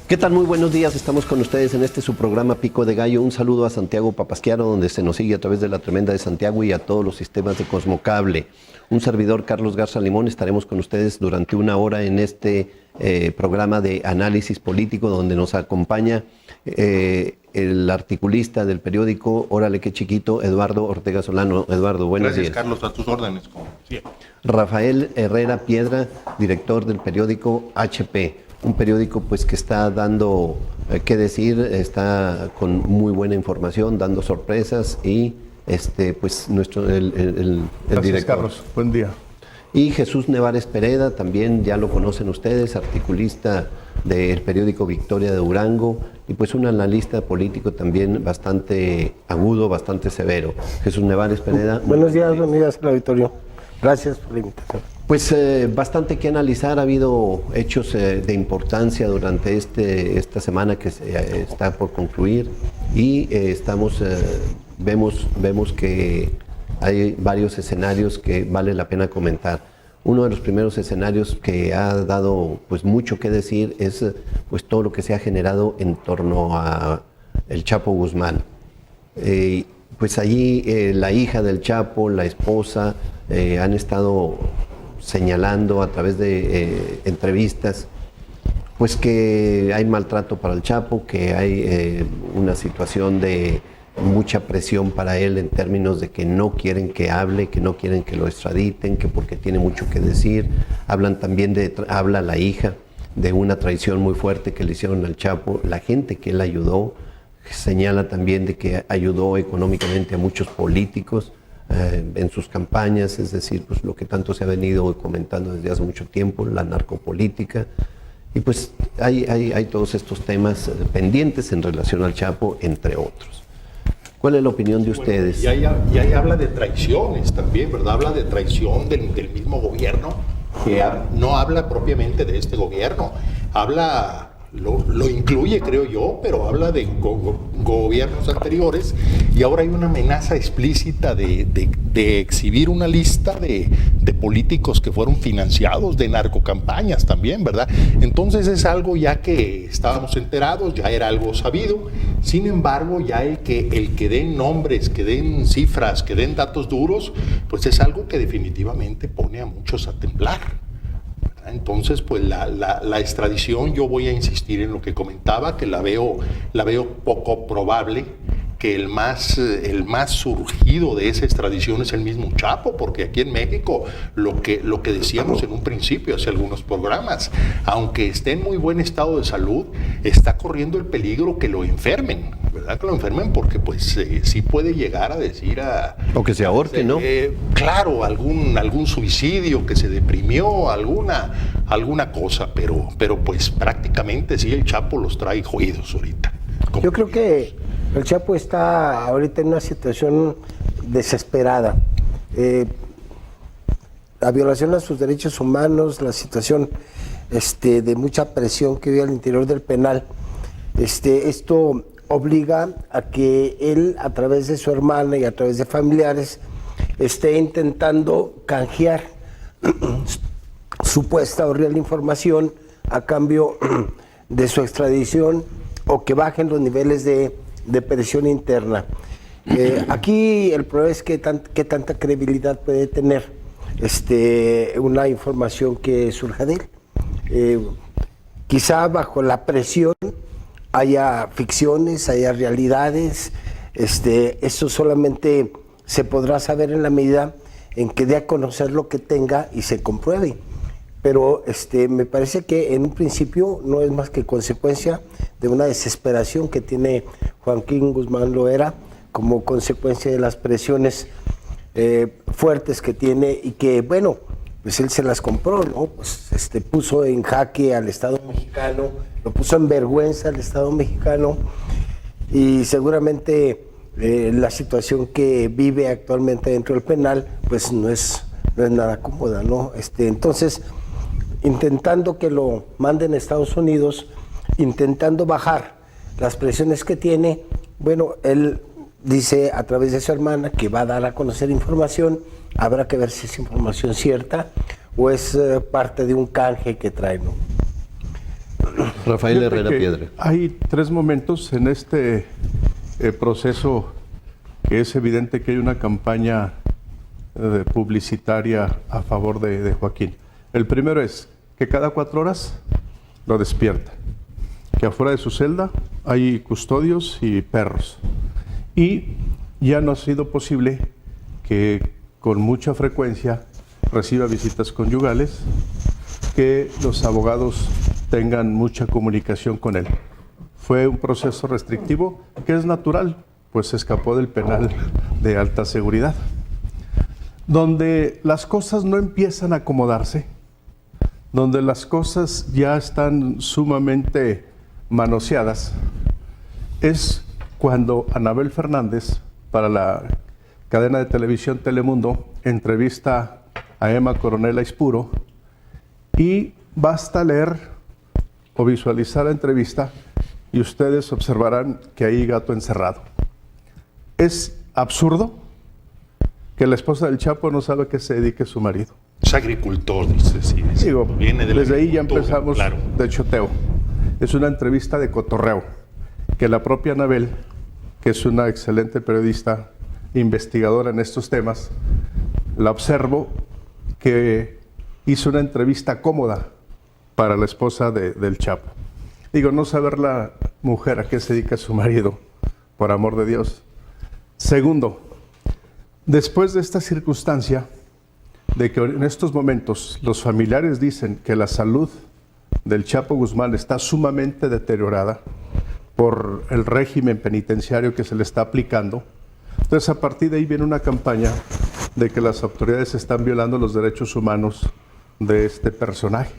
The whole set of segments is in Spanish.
¿Qué tal? Muy buenos días. Estamos con ustedes en su programa Pico de Gallo. Un saludo a Santiago Papasquiaro, donde se nos sigue a través de la Tremenda de Santiago y a todos los sistemas de Cosmocable. Un servidor, Carlos Garza Limón, estaremos con ustedes durante una hora en programa de análisis político, donde nos acompaña el articulista del periódico Órale Qué Chiquito, Eduardo Ortega Solano. Eduardo, buenos días. Gracias, Carlos, a tus órdenes. Rafael Herrera Piedra, director del periódico HP. Un periódico pues que está dando qué decir, está con muy buena información, dando sorpresas y pues el Gracias, director. Carlos. Buen día. Y Jesús Nevares Pereda, también ya lo conocen ustedes, articulista del periódico Victoria de Durango y pues un analista político también bastante agudo, bastante severo. Jesús Nevares Pereda. Buenos días al auditorio. Gracias por la invitación. Pues bastante que analizar, ha habido hechos de importancia durante esta semana que está por concluir y vemos que hay varios escenarios que vale la pena comentar. Uno de los primeros escenarios que ha dado pues mucho que decir es pues todo lo que se ha generado en torno a el Chapo Guzmán. Pues allí la hija del Chapo, la esposa, han estado señalando a través de entrevistas pues que hay maltrato para el Chapo, que hay una situación de mucha presión para él en términos de que no quieren que hable, que no quieren que lo extraditen, que porque tiene mucho que decir. Hablan también habla la hija de una traición muy fuerte que le hicieron al Chapo, la gente que él ayudó. Señala también de que ayudó económicamente a muchos políticos en sus campañas, es decir, pues lo que tanto se ha venido comentando desde hace mucho tiempo, la narcopolítica. Y pues hay todos estos temas pendientes en relación al Chapo, entre otros. ¿Cuál es la opinión de ustedes? Y ahí habla de traiciones también, ¿verdad? Habla de traición del mismo gobierno, que no habla propiamente de este gobierno, habla... Lo incluye, creo yo, pero habla de gobiernos anteriores y ahora hay una amenaza explícita de exhibir una lista de políticos que fueron financiados, de narcocampañas también, ¿verdad? Entonces es algo ya que estábamos enterados, ya era algo sabido. Sin embargo, ya el que den nombres, que den cifras, que den datos duros, pues es algo que definitivamente pone a muchos a temblar. Entonces, pues la extradición, yo voy a insistir en lo que comentaba, que la veo poco probable, que el más surgido de esa extradición es el mismo Chapo, porque aquí en México lo que decíamos en un principio, hace algunos programas, aunque esté en muy buen estado de salud, está corriendo el peligro que lo enfermen, ¿verdad? Que lo enfermen porque pues sí puede llegar a decir o que se ahorque, ¿no? Claro, algún suicidio, que se deprimió, alguna cosa, pero pues prácticamente sí el Chapo los trae jodidos ahorita. Yo creo que el Chapo está ahorita en una situación desesperada. La violación a sus derechos humanos, la situación de mucha presión que vive al interior del penal, esto obliga a que él, a través de su hermana y a través de familiares, esté intentando canjear supuesta o real información a cambio de su extradición o que bajen los niveles de presión interna. Aquí el problema es qué tanta credibilidad puede tener una información que surja de él. Quizá bajo la presión haya ficciones, haya realidades. Eso solamente se podrá saber en la medida en que dé a conocer lo que tenga y se compruebe. Pero me parece que en un principio no es más que consecuencia de una desesperación que tiene Joaquín Guzmán Loera como consecuencia de las presiones fuertes que tiene y que, bueno, pues él se las compró, ¿no? Pues puso en jaque al Estado mexicano, lo puso en vergüenza al Estado mexicano y seguramente la situación que vive actualmente dentro del penal, pues no es nada cómoda, ¿no? Entonces, intentando que lo manden a Estados Unidos, intentando bajar las presiones que tiene, bueno, él dice a través de su hermana que va a dar a conocer información, habrá que ver si es información cierta o es parte de un canje que trae, ¿no? Rafael Fíjate Herrera que Piedra. Hay tres momentos en este proceso que es evidente que hay una campaña publicitaria a favor de Joaquín. El primero es que cada 4 horas lo despierta, que afuera de su celda hay custodios y perros. Y ya no ha sido posible que con mucha frecuencia reciba visitas conyugales, que los abogados tengan mucha comunicación con él. Fue un proceso restrictivo que es natural, pues se escapó del penal de alta seguridad. Donde las cosas no empiezan a acomodarse, donde las cosas ya están sumamente manoseadas, es cuando Anabel Fernández, para la cadena de televisión Telemundo, entrevista a Emma Coronel Aispuro, y basta leer o visualizar la entrevista y ustedes observarán que hay gato encerrado. Es absurdo que la esposa del Chapo no sabe a qué se dedique su marido. Es agricultor, dice, sí. Digo, viene de la desde ahí ya agricultura, empezamos claro. de choteo. Es una entrevista de cotorreo, que la propia Anabel, que es una excelente periodista, investigadora en estos temas, la observo que hizo una entrevista cómoda para la esposa del Chapo. Digo, no saber la mujer a qué se dedica su marido, por amor de Dios. Segundo, después de esta circunstancia, de que en estos momentos los familiares dicen que la salud del Chapo Guzmán está sumamente deteriorada por el régimen penitenciario que se le está aplicando, entonces a partir de ahí viene una campaña de que las autoridades están violando los derechos humanos de este personaje.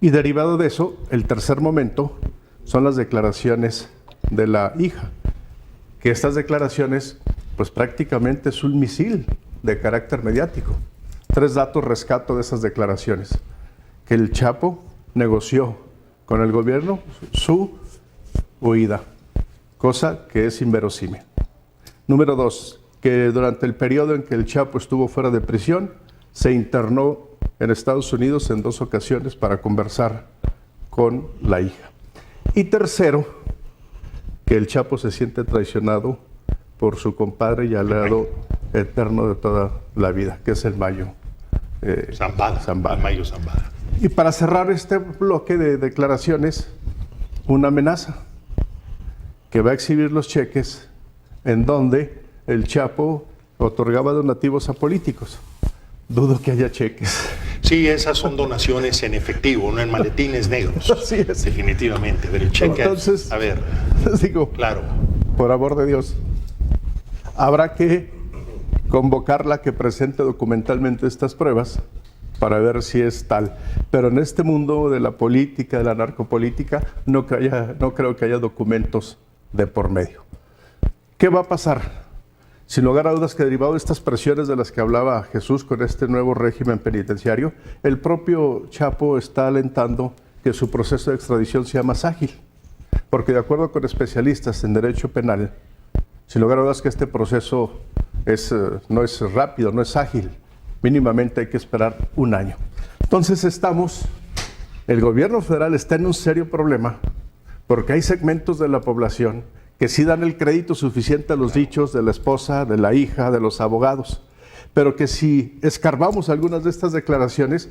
Y derivado de eso, el tercer momento son las declaraciones de la hija, que estas declaraciones pues prácticamente es un misil de carácter mediático. 3 datos rescato de esas declaraciones: que el Chapo negoció con el gobierno su huida, cosa que es inverosímil. Número 2, que durante el periodo en que el Chapo estuvo fuera de prisión, se internó en Estados Unidos en 2 ocasiones para conversar con la hija. Y tercero, que el Chapo se siente traicionado por su compadre y aliado eterno de toda la vida, que es el Mayo Zambada. El Mayo Zambada. Y para cerrar este bloque de declaraciones, una amenaza, que va a exhibir los cheques en donde el Chapo otorgaba donativos a políticos. Dudo que haya cheques. Sí, esas son donaciones en efectivo, no en maletines negros. Así es. Definitivamente. Pero el cheque, Entonces, a ver, digo, claro. por amor de Dios, habrá que convocarla a que presente documentalmente estas pruebas para ver si es tal. Pero en este mundo de la política, de la narcopolítica, no creo que haya documentos de por medio. ¿Qué va a pasar? Sin lugar a dudas que derivado de estas presiones de las que hablaba Jesús con este nuevo régimen penitenciario, el propio Chapo está alentando que su proceso de extradición sea más ágil. Porque de acuerdo con especialistas en derecho penal, sin lugar a dudas que este proceso no es rápido, no es ágil. Mínimamente hay que esperar 1 año. Entonces el gobierno federal está en un serio problema porque hay segmentos de la población que sí dan el crédito suficiente a los dichos de la esposa, de la hija, de los abogados, pero que si escarbamos algunas de estas declaraciones,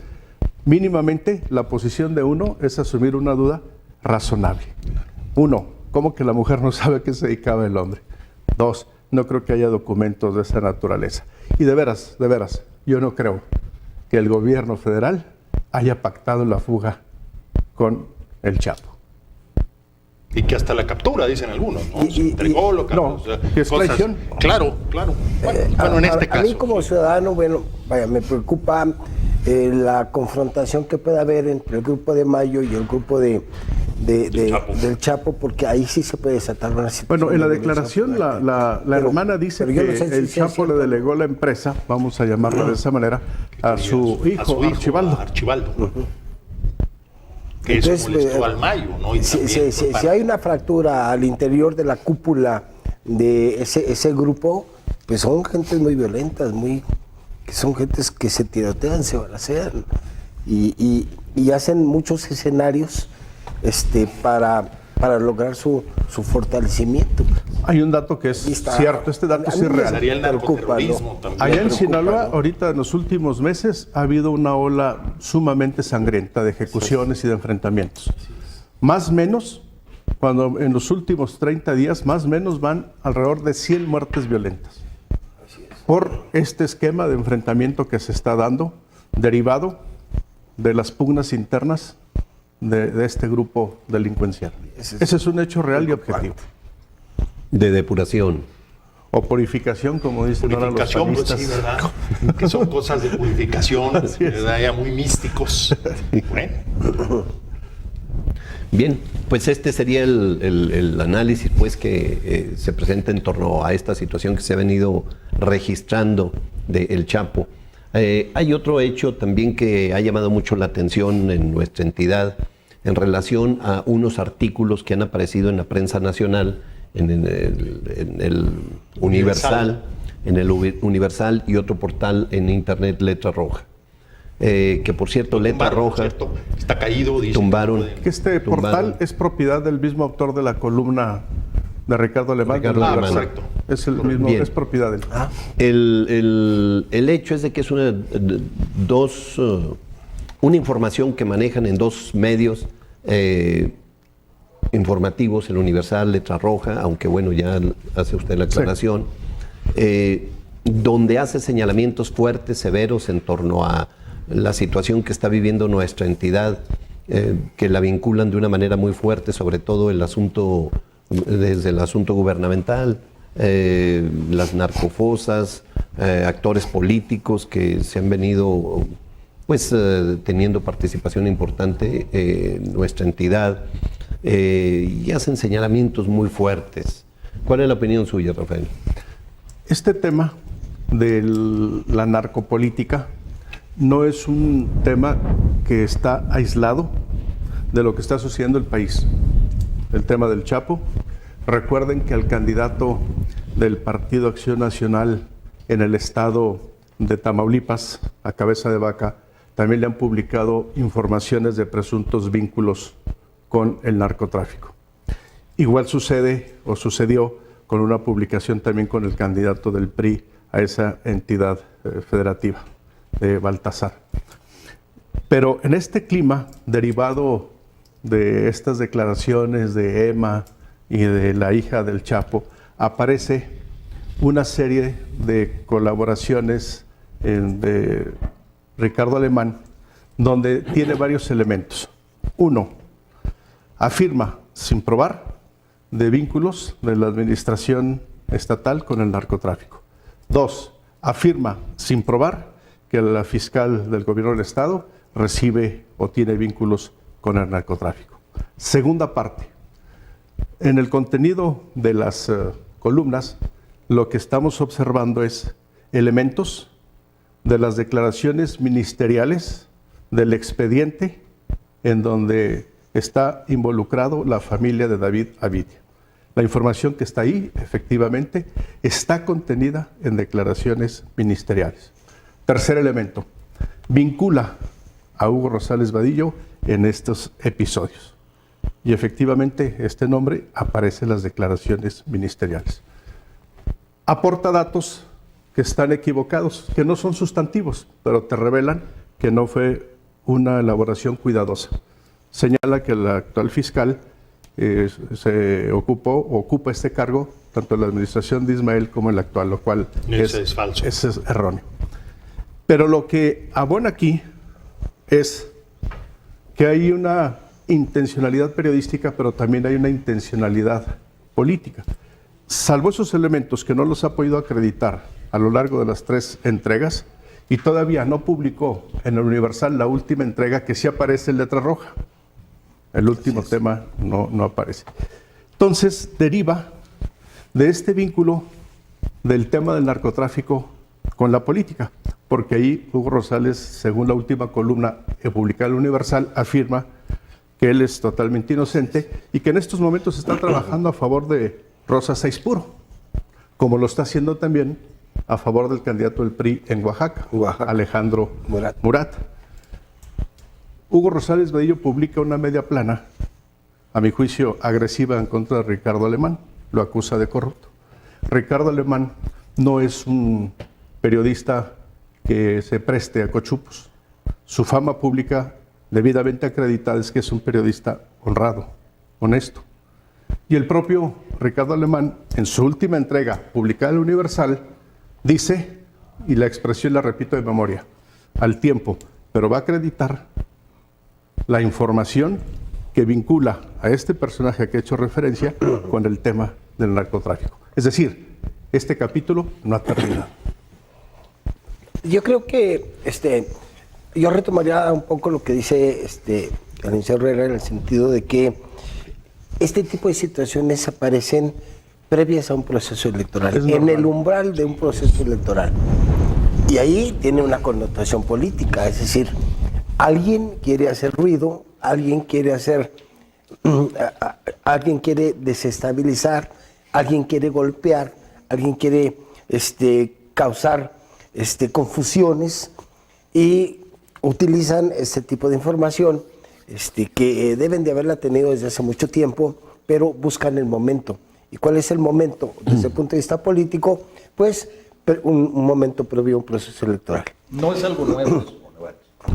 mínimamente la posición de uno es asumir una duda razonable. 1, ¿cómo que la mujer no sabe a qué se dedicaba el hombre? 2, no creo que haya documentos de esa naturaleza. Y de veras, yo no creo que el gobierno federal haya pactado la fuga con el Chapo. Y que hasta la captura, dicen algunos, ¿no? Se entregó, lo no, o sea, que es traición. Claro. Bueno, en este caso. A mí como ciudadano, me preocupa la confrontación que pueda haber entre el grupo de Mayo y el grupo del Chapo, porque ahí sí se puede desatar una situación. Bueno, en la declaración la hermana dice que no sé si el Chapo le delegó la empresa, vamos a llamarla de esa manera, a su hijo, Archibaldo. Que entonces, eso molestó al Mayo, ¿no? Y si hay una fractura al interior de la cúpula de ese grupo, pues son gentes muy violentas, son gentes que se tirotean, se balacean y hacen muchos escenarios para lograr su fortalecimiento. Hay un dato que es cierto, este dato sí es real. Sería el narcoterrorismo también. Allá en Sinaloa, ahorita en los últimos meses, ha habido una ola sumamente sangrienta de ejecuciones y de enfrentamientos. Más o menos, cuando en los últimos 30 días, más o menos van alrededor de 100 muertes violentas. Por este esquema de enfrentamiento que se está dando, derivado de las pugnas internas de este grupo delincuencial. Ese es un hecho real y objetivo. De depuración. O purificación, como dicen ahora los Purificación, pues panistas. sí, ¿verdad? Que son cosas de purificación, ¿verdad? Ya muy místicos. Bueno. Bien, pues este sería el análisis pues que se presenta en torno a esta situación que se ha venido registrando del Chapo. Hay otro hecho también que ha llamado mucho la atención en nuestra entidad en relación a unos artículos que han aparecido en la prensa nacional, en el Universal, y otro portal en internet, Letra Roja. Que por cierto, Letra Roja, está caído, dice, tumbaron. Que este portal es propiedad del mismo autor de la columna de Ricardo Alemán. Correcto. Es el mismo, Bien. es propiedad de él. El hecho es de que es una información que manejan en dos medios informativos, el Universal, Letra Roja, aunque bueno, ya hace usted la aclaración, donde hace señalamientos fuertes, severos en torno a la situación que está viviendo nuestra entidad, que la vinculan de una manera muy fuerte, sobre todo desde el asunto gubernamental, las narcofosas, actores políticos que se han venido pues teniendo participación importante en nuestra entidad, y hacen señalamientos muy fuertes. ¿Cuál es la opinión suya, Rafael? Este tema de la narcopolítica no es un tema que está aislado de lo que está sucediendo en el país. El tema del Chapo. Recuerden que al candidato del Partido Acción Nacional en el estado de Tamaulipas, a cabeza de vaca, también le han publicado informaciones de presuntos vínculos con el narcotráfico. Igual sucedió con una publicación también con el candidato del PRI a esa entidad federativa de Baltasar. Pero en este clima derivado de estas declaraciones de Emma y de la hija del Chapo, aparece una serie de colaboraciones de Ricardo Alemán, donde tiene varios elementos. Uno, afirma, sin probar, de vínculos de la administración estatal con el narcotráfico. Dos, afirma, sin probar, que la fiscal del gobierno del estado recibe o tiene vínculos con el narcotráfico. Segunda parte, en el contenido de las columnas, lo que estamos observando es elementos de las declaraciones ministeriales del expediente en donde está involucrado la familia de David Avidia. La información que está ahí, efectivamente, está contenida en declaraciones ministeriales. Tercer elemento, vincula a Hugo Rosales Vadillo en estos episodios. Y efectivamente este nombre aparece en las declaraciones ministeriales. Aporta datos que están equivocados, que no son sustantivos, pero te revelan que no fue una elaboración cuidadosa. Señala que el actual fiscal ocupa este cargo tanto en la administración de Ismael como en la actual, lo cual es falso. Es erróneo. Pero lo que abona aquí es que hay una intencionalidad periodística, pero también hay una intencionalidad política. Salvo esos elementos que no los ha podido acreditar a lo largo de las 3 entregas, y todavía no publicó en el Universal la última entrega, que sí aparece en Letra Roja. El último tema no aparece. Entonces, deriva de este vínculo del tema del narcotráfico con la política, porque ahí Hugo Rosales, según la última columna publicada en el Universal, afirma que él es totalmente inocente y que en estos momentos está trabajando a favor de Rosa Saizpuro, como lo está haciendo también a favor del candidato del PRI en Oaxaca, Alejandro Murat. Hugo Rosales Vadillo publica una media plana a mi juicio, agresiva en contra de Ricardo Alemán. Lo acusa de corrupto. Ricardo Alemán no es un periodista que se preste a cochupos. Su fama pública, debidamente acreditada, es que es un periodista honrado, honesto. Y el propio Ricardo Alemán, en su última entrega publicada en el Universal, dice, y la expresión la repito de memoria, al tiempo, pero va a acreditar la información que vincula a este personaje a que he hecho referencia con el tema del narcotráfico. Es decir, este capítulo no ha terminado. Yo creo que yo retomaría un poco lo que dice el licenciado Herrera, en el sentido de que este tipo de situaciones aparecen previas a un proceso electoral, en el umbral de un proceso electoral. Y ahí tiene una connotación política, es decir, alguien quiere hacer ruido, alguien quiere desestabilizar, alguien quiere golpear, alguien quiere causar confusiones, y utilizan este tipo de información que deben de haberla tenido desde hace mucho tiempo, pero buscan el momento. ¿Y cuál es el momento? Desde el punto de vista político, pues un momento previo a un proceso electoral. No es algo nuevo eso.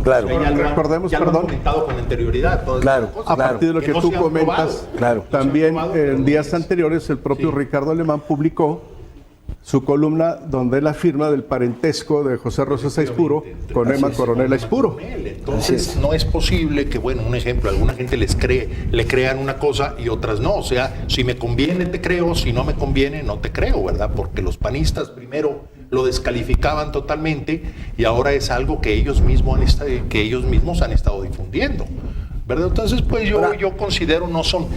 Claro. Recordemos, ya lo han perdón, comentado con anterioridad. Claro. a partir de lo que no tú se han comentas, Claro. también en días anteriores el propio Ricardo Alemán publicó su columna donde él afirma del parentesco de José Rosas Aispuro con Emma Coronel Aispuro. Entonces no es posible que, bueno, un ejemplo, alguna gente le crean una cosa y otras no. O sea, si me conviene te creo, si no me conviene no te creo, ¿verdad? Porque los panistas primero lo descalificaban totalmente y ahora es algo que ellos mismos han estado difundiendo, ¿verdad? Entonces, pues yo considero no son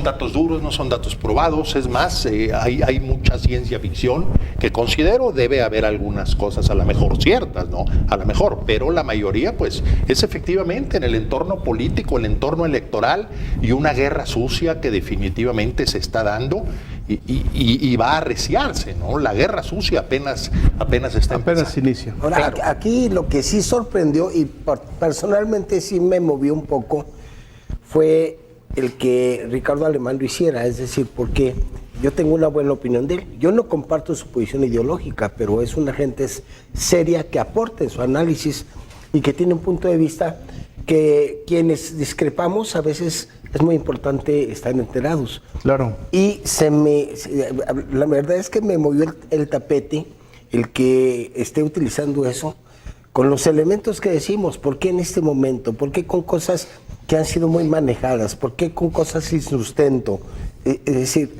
datos duros, no son datos probados. Es más, hay mucha ciencia ficción que considero debe haber algunas cosas a lo mejor ciertas, ¿no? A lo mejor, pero la mayoría, pues, es efectivamente en el entorno político, el entorno electoral y una guerra sucia que definitivamente se está dando y va a arreciarse, ¿no? La guerra sucia apenas está Apenas inicia. Ahora, Claro. aquí lo que sí sorprendió y personalmente sí me movió un poco fue el que Ricardo Alemán lo hiciera, es decir, porque yo tengo una buena opinión de él. Yo no comparto su posición ideológica, pero es una gente seria que aporta en su análisis y que tiene un punto de vista que quienes discrepamos a veces es muy importante estar enterados. Claro. Y la verdad es que me movió el tapete el que esté utilizando eso con los elementos que decimos. ¿Por qué en este momento? ¿Por qué con cosas que han sido muy manejadas? ¿Por qué con cosas sin sustento? Es decir,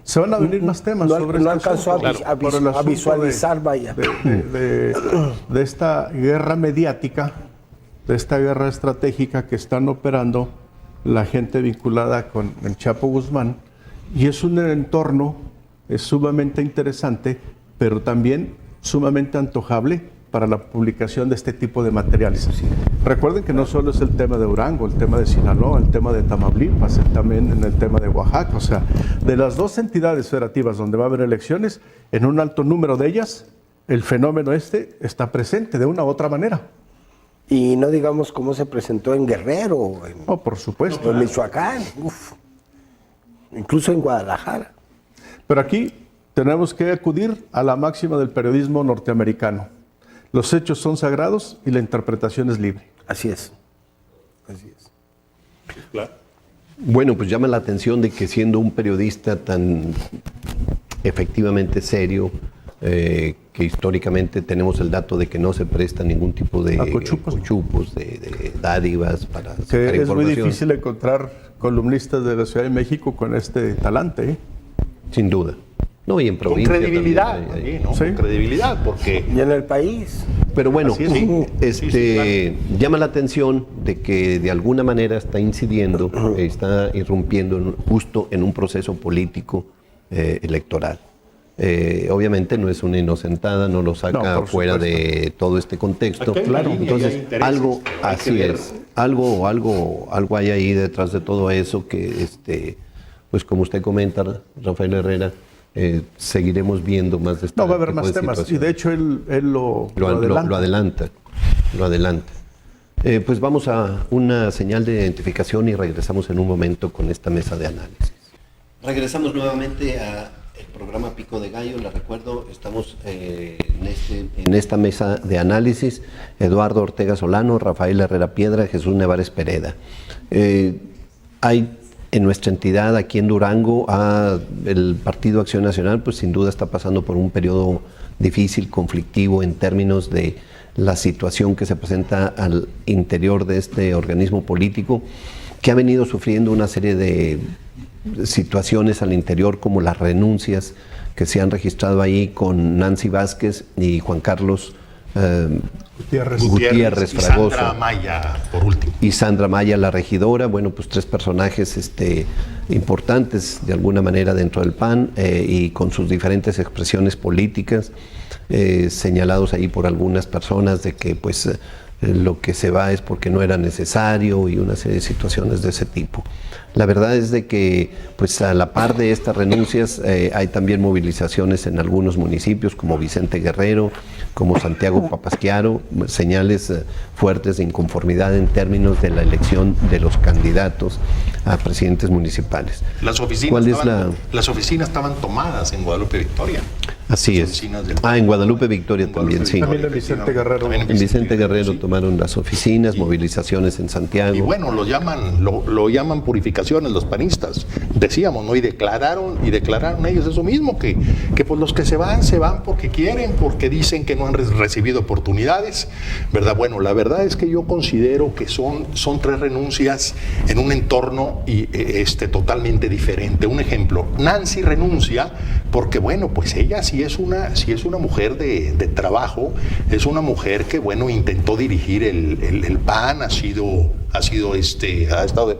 se van a venir más temas sobre no este alcanzó asunto, a visualizar, vaya. de esta guerra mediática, de esta guerra estratégica que están operando la gente vinculada con el Chapo Guzmán, y es un entorno sumamente interesante, pero también sumamente antojable para la publicación de este tipo de materiales. Recuerden que no solo es el tema de Durango, el tema de Sinaloa, el tema de Tamaulipas, también en el tema de Oaxaca. O sea, de las dos entidades federativas donde va a haber elecciones, en un alto número de ellas, el fenómeno está presente de una u otra manera. Y no digamos cómo se presentó en Guerrero, Por supuesto. en Michoacán, incluso en Guadalajara. Pero aquí tenemos que acudir a la máxima del periodismo norteamericano. Los hechos son sagrados y la interpretación es libre. Así es. Así es. Claro. Bueno, pues llama la atención de que siendo un periodista tan efectivamente serio, que históricamente tenemos el dato de que no se presta ningún tipo de cochupos, de dádivas para sacar Que es muy información. difícil encontrar columnistas de la Ciudad de México con este talante, ¿eh? Sin duda. No, y en Con provincia credibilidad también hay. también, ¿no? Sí. Con credibilidad, porque Y en el país. Pero bueno, Así es. llama la atención de que de alguna manera está incidiendo, está irrumpiendo justo en un proceso político electoral. Obviamente no es una inocentada, no lo saca por fuera supuesto. de todo este contexto. Aquí hay una línea, Entonces, hay intereses, algo pero hay que así ver. es, algo hay ahí detrás de todo eso que, pues como usted comenta, Rafael Herrera, seguiremos viendo más de esta No, va a haber tipo más de temas. Y situaciones. de hecho él lo Lo adelanta. Pues vamos a una señal de identificación y regresamos en un momento con esta mesa de análisis. Regresamos nuevamente a el programa Pico de Gallo. Les recuerdo, estamos en esta mesa de análisis, Eduardo Ortega Solano, Rafael Herrera Piedra, Jesús Nevares Pereda. Hay en nuestra entidad, aquí en Durango, el Partido Acción Nacional, pues sin duda está pasando por un periodo difícil, conflictivo en términos de la situación que se presenta al interior de este organismo político, que ha venido sufriendo una serie de situaciones al interior, como las renuncias que se han registrado ahí con Nancy Vázquez y Juan Carlos Gutiérrez Fragoso. Y Sandra Maya, por último. Y Sandra Maya, la regidora. Bueno, pues 3 personajes importantes de alguna manera dentro del PAN y con sus diferentes expresiones políticas, señalados ahí por algunas personas de que pues lo que se va es porque no era necesario y una serie de situaciones de ese tipo. La verdad es de que pues a la par de estas renuncias hay también movilizaciones en algunos municipios como Vicente Guerrero, como Santiago Papasquiaro, señales fuertes de inconformidad en términos de la elección de los candidatos a presidentes municipales. Las oficinas estaban tomadas en Guadalupe Victoria. Así es. En Guadalupe Victoria también, sí. También en Vicente Guerrero. En Vicente Guerrero tomaron las oficinas, movilizaciones en Santiago. Y bueno, lo llaman purificaciones los panistas, decíamos, ¿no? Y declararon ellos eso mismo, que pues los que se van porque quieren, porque dicen que no han recibido oportunidades, ¿verdad? Bueno, la verdad es que yo considero que son 3 renuncias en un entorno totalmente diferente. Un ejemplo, Nancy renuncia porque, bueno, pues ella sí es una mujer de trabajo, es una mujer que, bueno, intentó dirigir el PAN, ha estado de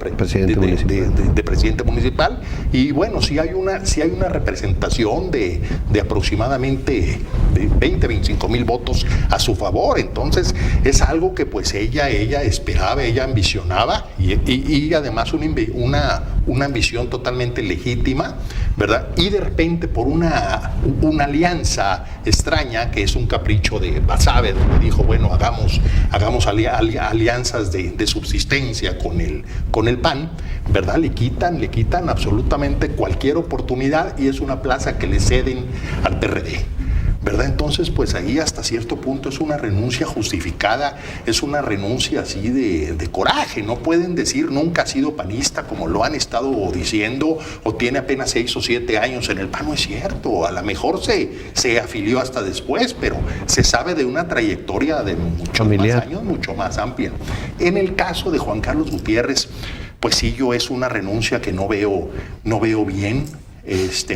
presidente municipal, y bueno, sí hay una representación de aproximadamente de 25 mil votos a su favor. Entonces es algo que pues ella esperaba, ella ambicionaba, y además una ambición totalmente legítima, ¿verdad? Y de repente por una alianza extraña, que es un capricho de Basabe, donde dijo, bueno, hagamos alianzas de subsistencia con el PAN, ¿verdad? Le quitan absolutamente cualquier oportunidad, y es una plaza que le ceden al PRD, ¿verdad? Entonces, pues ahí hasta cierto punto es una renuncia justificada, es una renuncia así de coraje. No pueden decir nunca ha sido panista, como lo han estado diciendo, o tiene apenas 6 o 7 años en el PAN. No es cierto, a lo mejor se afilió hasta después, pero se sabe de una trayectoria de muchos más años, mucho más amplia. En el caso de Juan Carlos Gutiérrez, pues sí, es una renuncia que no veo bien.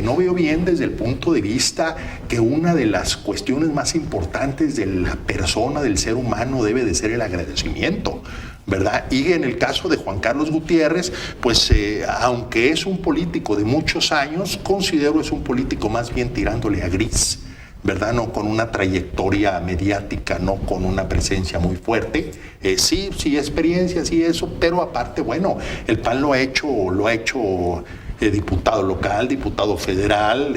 No veo bien desde el punto de vista que una de las cuestiones más importantes de la persona, del ser humano, debe de ser el agradecimiento, ¿verdad? Y en el caso de Juan Carlos Gutiérrez, pues aunque es un político de muchos años, considero es un político más bien tirándole a gris, ¿verdad? No con una trayectoria mediática, no con una presencia muy fuerte. Sí, experiencia, sí eso, pero aparte, bueno, el PAN lo ha hecho diputado local, diputado federal,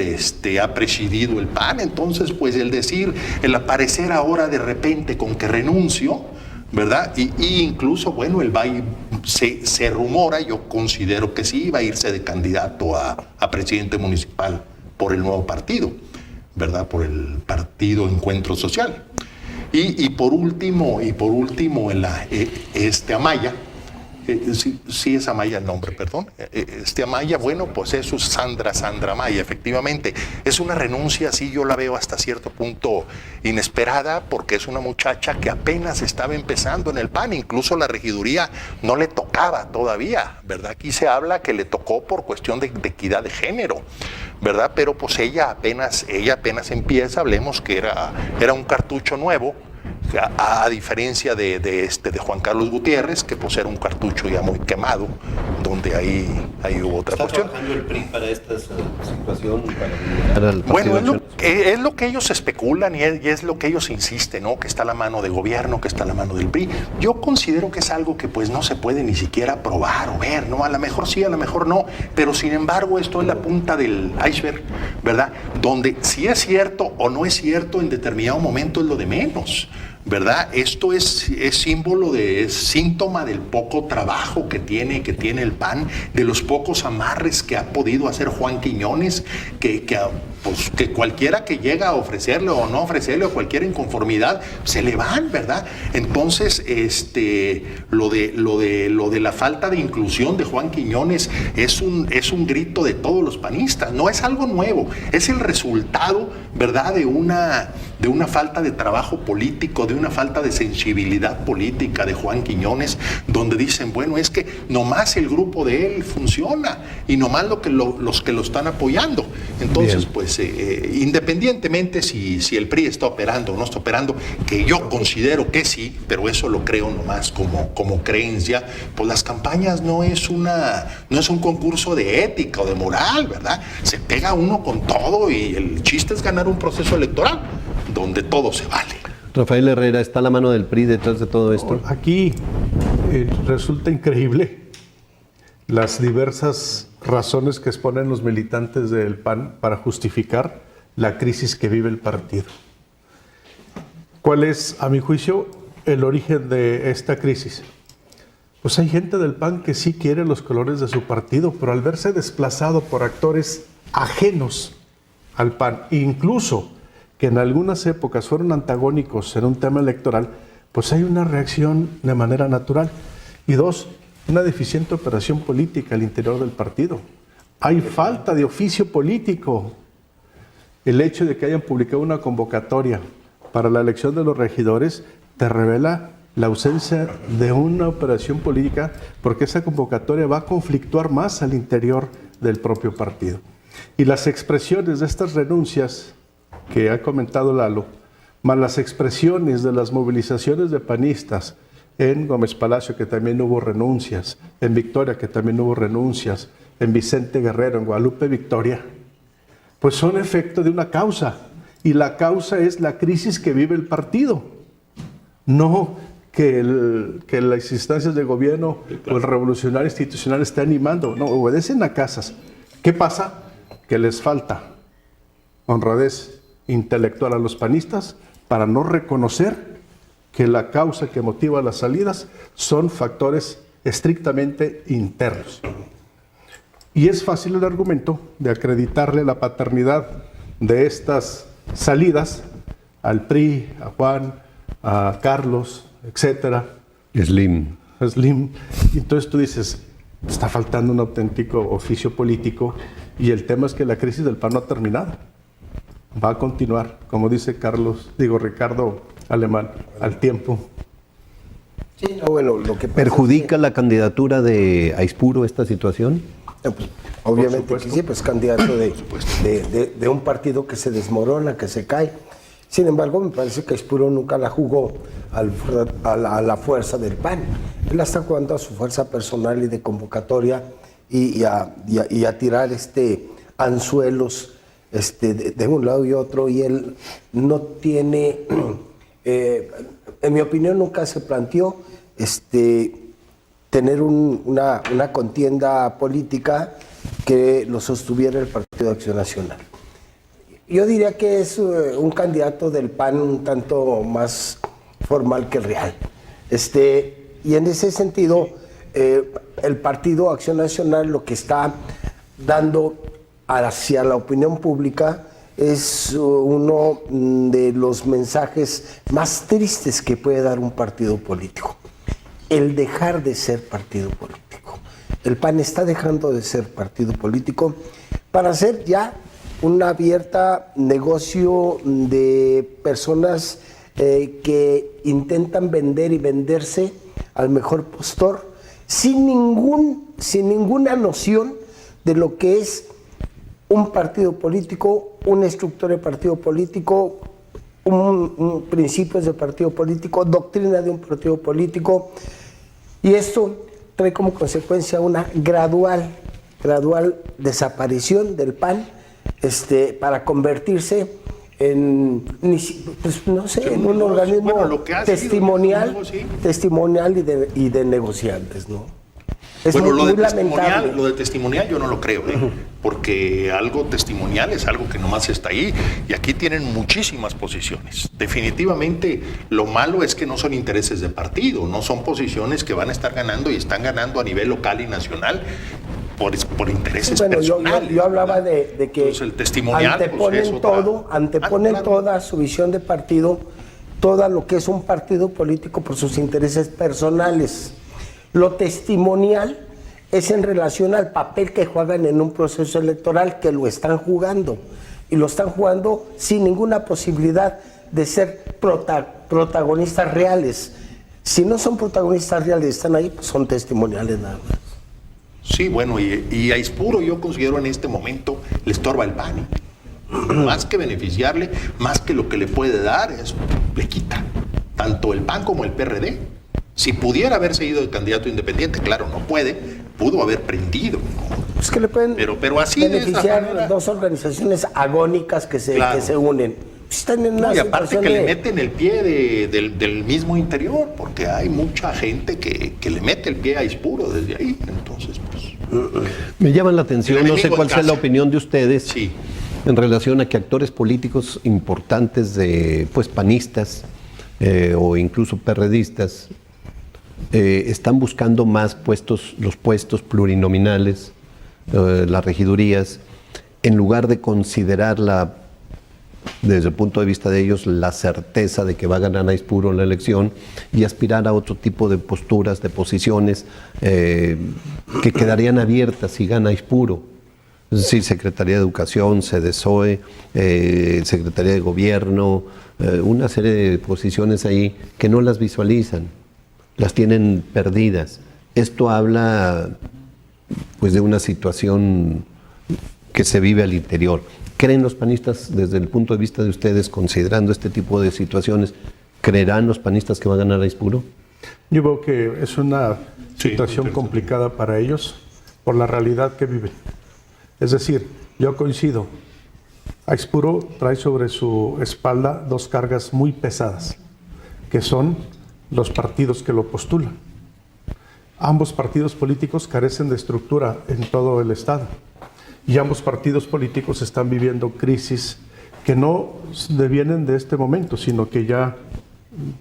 ha presidido el PAN. Entonces, pues el aparecer ahora de repente con que renuncio, ¿verdad? Y incluso, bueno, se rumora, yo considero que sí, va a irse de candidato a presidente municipal por el nuevo partido, ¿verdad? Por el Partido Encuentro Social. Y por último, Amaya, sí es Amaya el nombre, perdón. Amaya, bueno, pues eso es Sandra Maya, efectivamente. Es una renuncia, así yo la veo hasta cierto punto inesperada, porque es una muchacha que apenas estaba empezando en el PAN, incluso la regiduría no le tocaba todavía, ¿verdad? Aquí se habla que le tocó por cuestión de equidad de género, ¿verdad? Pero pues ella apenas empieza, hablemos que era un cartucho nuevo, a diferencia de Juan Carlos Gutiérrez, que pues era un cartucho ya muy quemado, donde ahí hubo otra cuestión. ¿Está trabajando el PRI para esta situación? Bueno, es lo que ellos especulan y es lo que ellos insisten, ¿no? Que está la mano de gobierno, que está la mano del PRI. Yo considero que es algo que pues no se puede ni siquiera probar o ver, ¿no? A lo mejor sí, a lo mejor no, pero sin embargo esto es la punta del iceberg, ¿verdad? Donde si es cierto o no es cierto en determinado momento es lo de menos, ¿verdad? Esto es símbolo, es síntoma del poco trabajo que tiene el PAN, de los pocos amarres que ha podido hacer Juan Quiñones, que cualquiera que llega a ofrecerle o no ofrecerle, o cualquier inconformidad, se le van, ¿verdad? Entonces, lo de la falta de inclusión de Juan Quiñones es un grito de todos los panistas, no es algo nuevo, es el resultado, ¿verdad?, de una falta de trabajo político, de una falta de sensibilidad política de Juan Quiñones, donde dicen, bueno, es que nomás el grupo de él funciona y nomás los que lo están apoyando. Entonces, bien, pues independientemente si el PRI está operando o no está operando, que yo considero que sí, pero eso lo creo nomás como creencia, pues las campañas no es un concurso de ética o de moral, ¿verdad? Se pega uno con todo y el chiste es ganar un proceso electoral donde todo se vale. Rafael Herrera, ¿está la mano del PRI detrás de todo esto? Aquí resulta increíble las diversas razones que exponen los militantes del PAN para justificar la crisis que vive el partido. ¿Cuál es, a mi juicio, el origen de esta crisis? Pues hay gente del PAN que sí quiere los colores de su partido, pero al verse desplazado por actores ajenos al PAN, incluso que en algunas épocas fueron antagónicos en un tema electoral, pues hay una reacción de manera natural. Y dos, una deficiente operación política al interior del partido. Hay falta de oficio político. El hecho de que hayan publicado una convocatoria para la elección de los regidores te revela la ausencia de una operación política, porque esa convocatoria va a conflictuar más al interior del propio partido. Y las expresiones de estas renuncias que ha comentado Lalo, más las expresiones de las movilizaciones de panistas en Gómez Palacio, que también hubo renuncias, en Victoria, que también hubo renuncias, en Vicente Guerrero, en Guadalupe Victoria, pues son efecto de una causa, y la causa es la crisis que vive el partido, no que las instancias de gobierno o el revolucionario institucional esté animando, no, obedecen a casas. ¿Qué pasa? Que les falta honradez intelectual a los panistas para no reconocer que la causa que motiva las salidas son factores estrictamente internos. Y es fácil el argumento de acreditarle la paternidad de estas salidas al PRI, a Juan, a Carlos, etcétera. Slim. Y entonces tú dices, está faltando un auténtico oficio político, y el tema es que la crisis del PAN no ha terminado. Va a continuar, como dice Ricardo Alemán, al tiempo. Sí, no, bueno, lo que ¿Perjudica la candidatura de Aispuro esta situación? Pues, obviamente que sí, pues candidato de un partido que se desmorona, que se cae. Sin embargo, me parece que Aispuro nunca la jugó a la fuerza del PAN. Él la está jugando a su fuerza personal y de convocatoria y a tirar anzuelos de un lado y otro, y él no tiene, en mi opinión, nunca se planteó tener una contienda política que lo sostuviera el Partido de Acción Nacional. Yo diría que es un candidato del PAN un tanto más formal que real. Y en ese sentido, el Partido Acción Nacional lo que está dando hacia la opinión pública es uno de los mensajes más tristes que puede dar un partido político. El dejar de ser partido político. El PAN está dejando de ser partido político para ser ya un abierta negocio de personas que intentan vender y venderse al mejor postor sin ninguna noción de lo que es un partido político, una estructura de partido político, un principios de partido político, doctrina de un partido político, y esto trae como consecuencia una gradual desaparición del PAN para convertirse en, pues, no sé, en un organismo testimonial y de negociantes, ¿no? Es bueno, muy lamentable. lo de testimonial yo no lo creo, porque algo testimonial es algo que nomás está ahí, y aquí tienen muchísimas posiciones. Definitivamente lo malo es que no son intereses de partido, no son posiciones que van a estar ganando y están ganando a nivel local y nacional por intereses personales. Yo hablaba de que entonces, el testimonial, anteponen claro. toda su visión de partido, todo lo que es un partido político por sus intereses personales. Lo testimonial es en relación al papel que juegan en un proceso electoral, que lo están jugando, y lo están jugando sin ninguna posibilidad de ser protagonistas reales. Si no son protagonistas reales, están ahí, pues son testimoniales nada más. Sí, bueno, y a Aispuro yo considero en este momento le estorba el PAN. Más que beneficiarle, más que lo que le puede dar, le quita. Tanto el PAN como el PRD. Si pudiera haberse ido de candidato independiente, claro, no puede, pudo haber prendido. Es que le pueden pero así beneficiar dos organizaciones agónicas que se unen. Están en una y aparte situación que le meten el pie del mismo interior, porque hay mucha gente que le mete el pie a Aispuro desde ahí. Entonces, pues... Me llama la atención, no sé cuál sea la opinión de ustedes, sí, en relación a que actores políticos importantes de panistas o incluso perredistas están buscando más los puestos plurinominales, las regidurías, en lugar de considerar desde el punto de vista de ellos, la certeza de que va a ganar Aispuro en la elección y aspirar a otro tipo de posturas, de posiciones que quedarían abiertas si gana Aispuro. Es decir, Secretaría de Educación, SEDESOE, Secretaría de Gobierno, una serie de posiciones ahí que no las visualizan, las tienen perdidas. Esto habla pues de una situación que se vive al interior. ¿Creen los panistas, desde el punto de vista de ustedes, considerando este tipo de situaciones, creerán los panistas que va a ganar Aispuro? Yo veo que es una situación complicada para ellos por la realidad que viven. Es decir, yo coincido, Aispuro trae sobre su espalda dos cargas muy pesadas, que son los partidos que lo postulan. Ambos partidos políticos carecen de estructura en todo el Estado. Y ambos partidos políticos están viviendo crisis que no devienen de este momento, sino que ya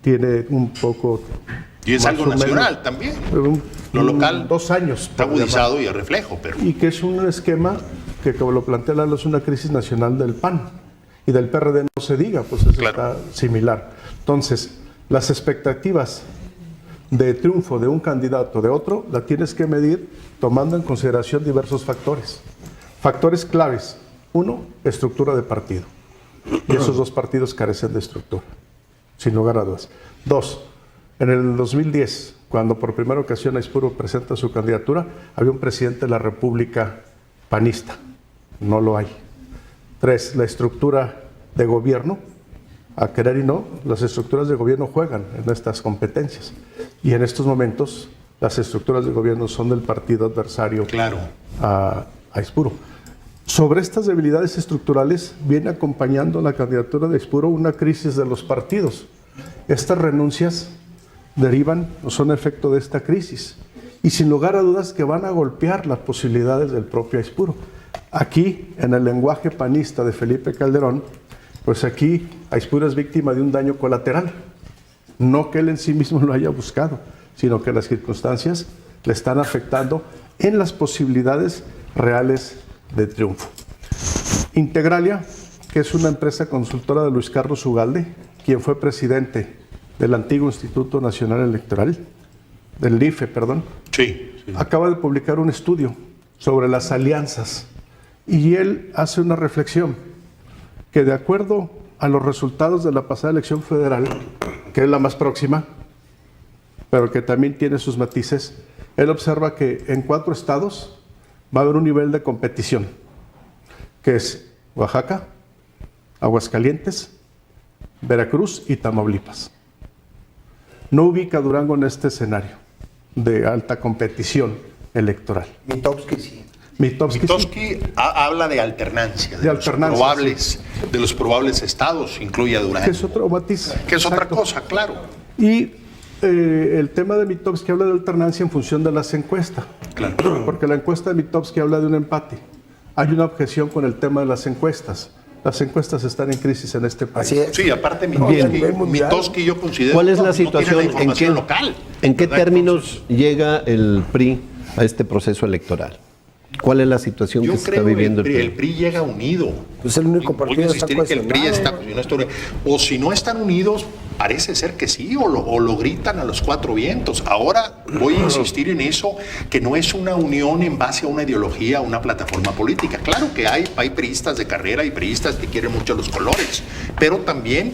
tiene un poco... Y es algo nacional también. Lo local 2 años. Está agudizado y a reflejo, pero... Y que es un esquema que, como lo plantea Lalo, es una crisis nacional del PAN. Y del PRD no se diga, pues eso está similar. Entonces, las expectativas de triunfo de un candidato o de otro, la tienes que medir tomando en consideración diversos factores. Factores claves. 1, estructura de partido. Y esos dos partidos carecen de estructura, sin lugar a dudas. 2, en el 2010, cuando por primera ocasión Aispuro presenta su candidatura, había un presidente de la República panista. No lo hay. 3, la estructura de gobierno. A querer y no, las estructuras de gobierno juegan en estas competencias. Y en estos momentos, las estructuras de gobierno son del partido adversario a Aispuro. Sobre estas debilidades estructurales viene acompañando la candidatura de Aispuro una crisis de los partidos. Estas renuncias derivan o son efecto de esta crisis y sin lugar a dudas que van a golpear las posibilidades del propio Aispuro. Aquí, en el lenguaje panista de Felipe Calderón, pues aquí Aispuro es víctima de un daño colateral. No que él en sí mismo lo haya buscado, sino que las circunstancias le están afectando en las posibilidades reales de triunfo. Integralia, que es una empresa consultora de Luis Carlos Ugalde, quien fue presidente del antiguo Instituto Nacional Electoral, del IFE, perdón, acaba de publicar un estudio sobre las alianzas y él hace una reflexión que de acuerdo a los resultados de la pasada elección federal, que es la más próxima, pero que también tiene sus matices, él observa que en 4 estados va a haber un nivel de competición, que es Oaxaca, Aguascalientes, Veracruz y Tamaulipas. No ubica Durango en este escenario de alta competición electoral. Mitofsky sí. Mitofsky habla de alternancia, de los probables estados, incluye a Durango. Que es otro matiz. Que es otra cosa, claro. Y El tema de Mitofsky habla de alternancia en función de las encuestas. Claro. Porque la encuesta de Mitofsky habla de un empate. Hay una objeción con el tema de las encuestas. Las encuestas están en crisis en este país. Así es. Sí, aparte Bien. Mitofsky yo considero ¿Cuál es no la tiene situación? información local. ¿En qué ¿verdad? términos llega el PRI a este proceso electoral? ¿Cuál es la situación Yo que se está creo viviendo que el PRI llega unido. Pues el único Voy a partido está insistir que el PRI está cuestionado. o si no están unidos, parece ser que sí, o lo gritan a los cuatro vientos. Ahora voy a insistir en eso, que no es una unión en base a una ideología, a una plataforma política. Claro que hay priistas de carrera y priistas que quieren mucho los colores, pero también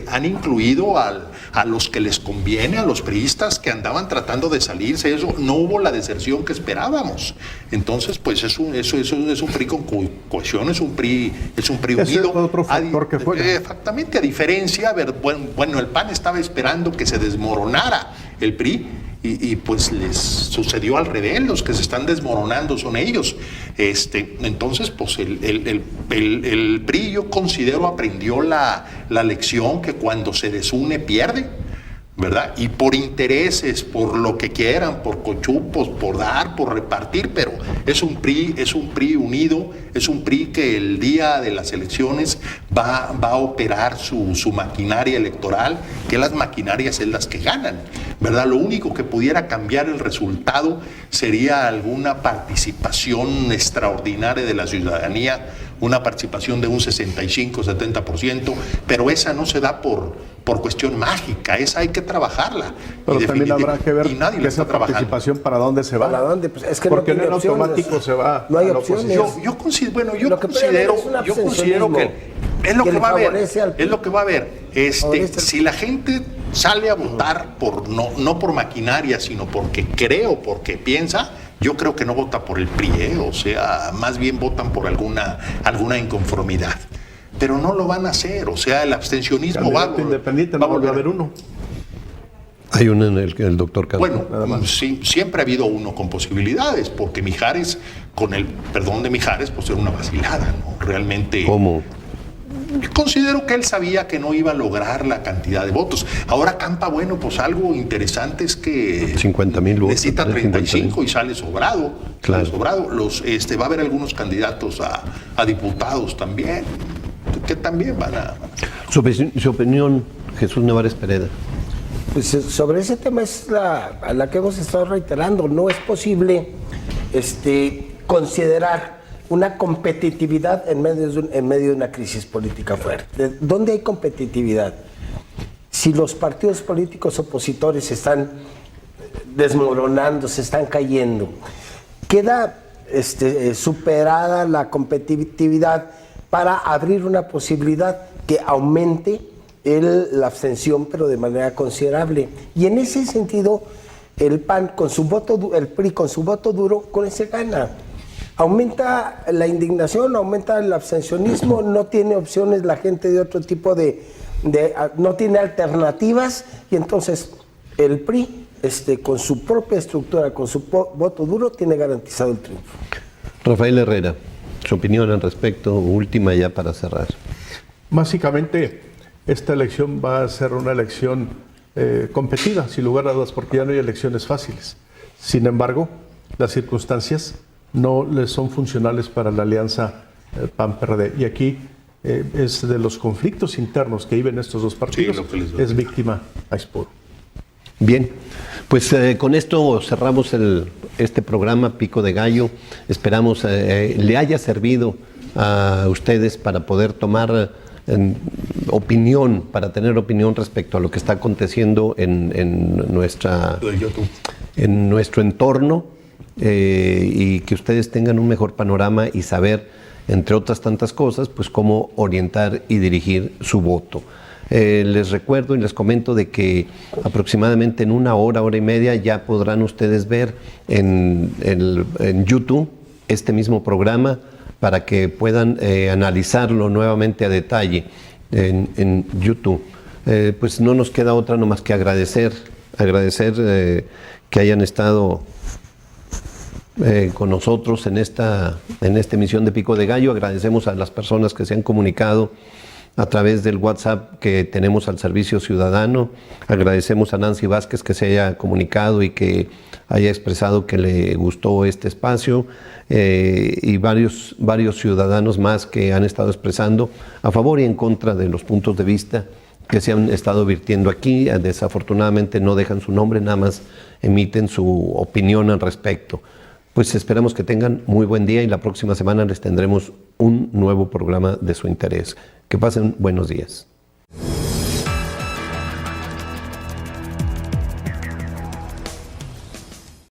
han incluido a los que les conviene, a los priistas que andaban tratando de salirse. Eso no hubo la deserción que esperábamos. Entonces, pues eso es un PRI con cohesión, es un PRI unido. Ese es otro factor que juega. Exactamente, a diferencia, bueno, el PAN estaba esperando que se desmoronara el PRI y pues les sucedió al revés, los que se están desmoronando son ellos. Entonces, pues el PRI, yo considero, aprendió la lección que cuando se desune pierde, ¿verdad? Y por intereses, por lo que quieran, por cochupos, por dar, por repartir, pero es un PRI unido, es un PRI que el día de las elecciones va a operar su maquinaria electoral, que las maquinarias es las que ganan, ¿verdad? Lo único que pudiera cambiar el resultado sería alguna participación extraordinaria de la ciudadanía, una participación de un 65-70%, pero esa no se da por cuestión mágica, esa hay que trabajarla. Pero también habrá que ver y nadie que la esa está trabajando. participación para dónde se va. ¿Para dónde? Pues es que porque no en tiene automático opciones. se va No hay a la opciones. oposición. Yo considero Es un abstencionismo que es lo que le va a haber. favorece al- Es lo que va a haber. favorece al- Si la gente sale a votar no por maquinaria, sino porque cree o porque piensa, yo creo que no vota por el PRI, o sea, más bien votan por alguna inconformidad. Pero no lo van a hacer, o sea, el abstencionismo va Candidato independiente, no volvió a haber uno. Hay uno en el doctor Calvo. Bueno, sí, siempre ha habido uno con posibilidades, porque Mijares, con el perdón de Mijares, pues era una vacilada, ¿no? Realmente. ¿Cómo? Yo considero que él sabía que no iba a lograr la cantidad de votos. Ahora Campa, bueno, pues algo interesante es que 50,000 votos. necesita 35 y sale sobrado. Claro. Sale sobrado. Va a haber algunos candidatos a diputados también, que también van a... Su opinión, Jesús Nevares Pereda. Pues sobre ese tema es a la que hemos estado reiterando. No es posible considerar una competitividad en medio de una crisis política fuerte. ¿Dónde hay competitividad? Si los partidos políticos opositores se están desmoronando, se están cayendo, queda superada la competitividad para abrir una posibilidad que aumente la abstención, pero de manera considerable. Y en ese sentido, el PAN con su voto, el PRI con su voto duro, con ese gana. Aumenta la indignación, aumenta el abstencionismo, no tiene opciones la gente de otro tipo no tiene alternativas, y entonces el PRI, con su propia estructura, con su voto duro, tiene garantizado el triunfo. Rafael Herrera, su opinión al respecto, última ya para cerrar. Básicamente, esta elección va a ser una elección competida, sin lugar a dudas, porque ya no hay elecciones fáciles. Sin embargo, las circunstancias no les son funcionales para la alianza PAN-PRD. Y aquí es de los conflictos internos que viven estos dos partidos, es víctima a Expuro. Bien, pues con esto cerramos este programa Pico de Gallo. Esperamos le haya servido a ustedes para poder tomar opinión, para tener opinión respecto a lo que está aconteciendo en nuestro entorno, y que ustedes tengan un mejor panorama y saber, entre otras tantas cosas, pues cómo orientar y dirigir su voto. Les recuerdo y les comento de que aproximadamente en una hora y media ya podrán ustedes ver en YouTube este mismo programa para que puedan analizarlo nuevamente a detalle en YouTube. Pues no nos queda otra nomás que agradecer que hayan estado con nosotros en esta emisión de Pico de Gallo. Agradecemos a las personas que se han comunicado a través del WhatsApp que tenemos al servicio ciudadano. Agradecemos a Nancy Vázquez que se haya comunicado y que haya expresado que le gustó este espacio, y varios ciudadanos más que han estado expresando a favor y en contra de los puntos de vista que se han estado virtiendo aquí. Desafortunadamente no dejan su nombre, nada más emiten su opinión al respecto. Pues esperamos que tengan muy buen día y la próxima semana les tendremos un nuevo programa de su interés. Que pasen buenos días.